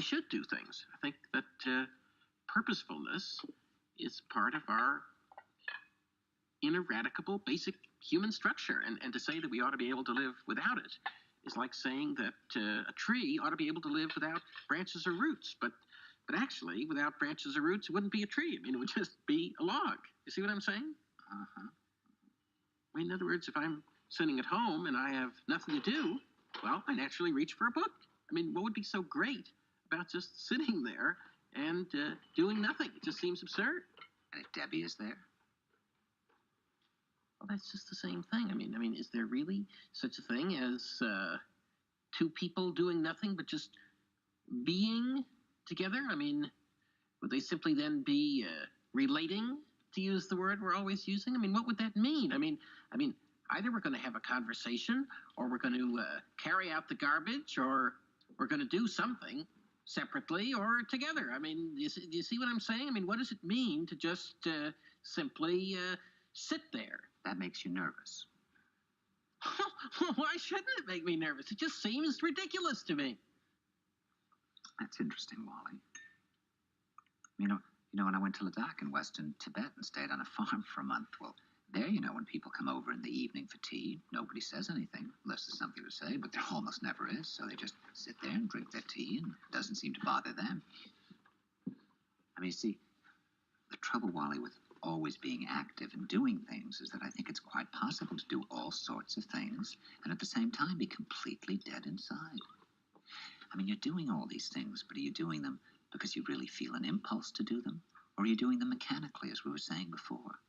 we should do things. I think that purposefulness is part of our ineradicable basic human structure. And to say that we ought to be able to live without it is like saying that a tree ought to be able to live without branches or roots. But actually, without branches or roots, it wouldn't be a tree. I mean, it would just be a log. You see what I'm saying? Uh-huh. I mean, in other words, if I'm sitting at home and I have nothing to do, well, I naturally reach for a book. I mean, what would be so great about just sitting there and doing nothing? It just seems absurd. And if Debbie is there? Well, that's just the same thing. I mean, is there really such a thing as two people doing nothing but just being together? I mean, would they simply then be relating, to use the word we're always using? I mean, what would that mean? I mean, either we're going to have a conversation, or we're going to carry out the garbage, or we're going to do something separately or together. I mean, do you see what I'm saying? I mean, what does it mean to just simply sit there? That makes you nervous. Why shouldn't it make me nervous? It just seems ridiculous to me. That's interesting, Wally. You know, when I went to Ladakh in western Tibet and stayed on a farm for a month, well, there, when people come over in the evening for tea, nobody says anything, unless there's something to say, but there almost never is, so they just sit there and drink their tea, and it doesn't seem to bother them. I mean, see, the trouble, Wally, with always being active and doing things is that I think it's quite possible to do all sorts of things and at the same time be completely dead inside. I mean, you're doing all these things, but are you doing them because you really feel an impulse to do them? Or are you doing them mechanically, as we were saying before?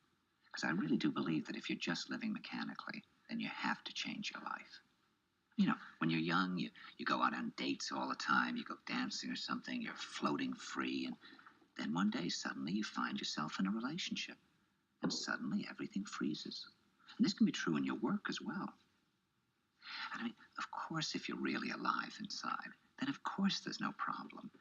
Because I really do believe that if you're just living mechanically, then you have to change your life. When you're young, you go out on dates all the time, you go dancing or something, you're floating free, and then one day, suddenly, you find yourself in a relationship, and suddenly everything freezes. And this can be true in your work as well. And I mean, of course, if you're really alive inside, then of course there's no problem.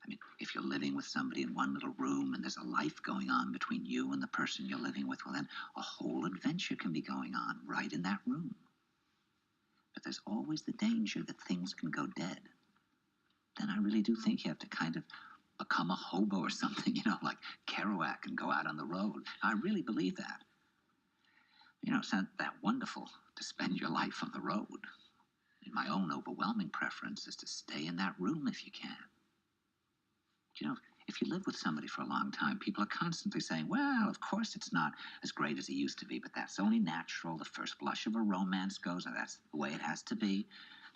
I mean, if you're living with somebody in one little room and there's a life going on between you and the person you're living with, well, then a whole adventure can be going on right in that room. But there's always the danger that things can go dead. Then I really do think you have to kind of become a hobo or something, like Kerouac, and go out on the road. I really believe that. It's not that wonderful to spend your life on the road. And my own overwhelming preference is to stay in that room if you can. If you live with somebody for a long time, people are constantly saying, well, of course it's not as great as it used to be, but that's only natural. The first blush of a romance goes, and that's the way it has to be.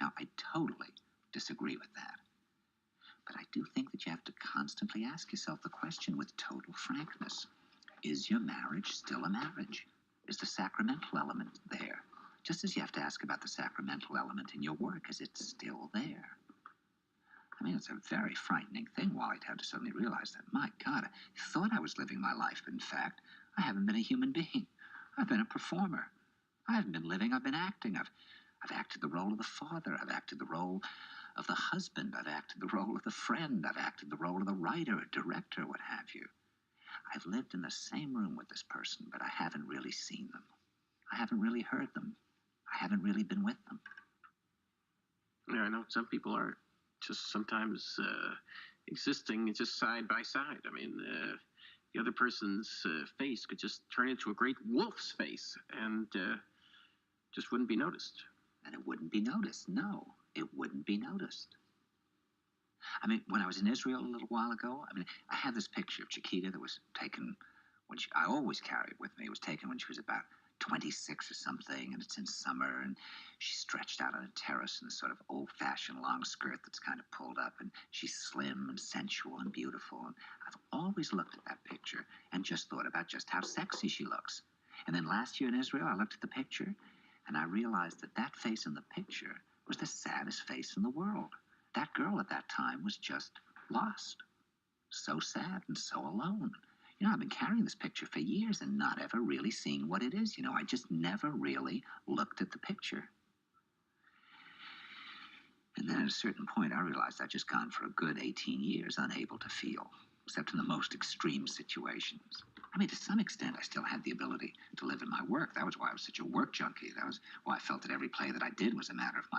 Now, I totally disagree with that. But I do think that you have to constantly ask yourself the question with total frankness. Is your marriage still a marriage? Is the sacramental element there? Just as you have to ask about the sacramental element in your work, is it still there? I mean, it's a very frightening thing, Wally, to have to suddenly realize that, my God, I thought I was living my life, but in fact, I haven't been a human being. I've been a performer. I haven't been living, I've been acting. I've acted the role of the father. I've acted the role of the husband. I've acted the role of the friend. I've acted the role of the writer, director, what have you. I've lived in the same room with this person, but I haven't really seen them. I haven't really heard them. I haven't really been with them. Yeah, I know some people are just sometimes existing just side by side. I mean, the other person's face could just turn into a great wolf's face and just wouldn't be noticed. And it wouldn't be noticed. No, it wouldn't be noticed. I mean, when I was in Israel a little while ago, I have this picture of Chiquita that was taken I always carry it with me. It was taken when she was about 26 or something, and it's in summer, and she's stretched out on a terrace in this sort of old-fashioned long skirt that's kind of pulled up, and she's slim and sensual and beautiful. And I've always looked at that picture and just thought about just how sexy she looks. And then last year in Israel, I looked at the picture, and I realized that that face in the picture was the saddest face in the world. That girl at that time was just lost. So sad and so alone. I've been carrying this picture for years and not ever really seeing what it is. I just never really looked at the picture. And then at a certain point, I realized I'd just gone for a good 18 years unable to feel, except in the most extreme situations. To some extent, I still had the ability to live in my work. That was why I was such a work junkie. That was why I felt that every play that I did was a matter of my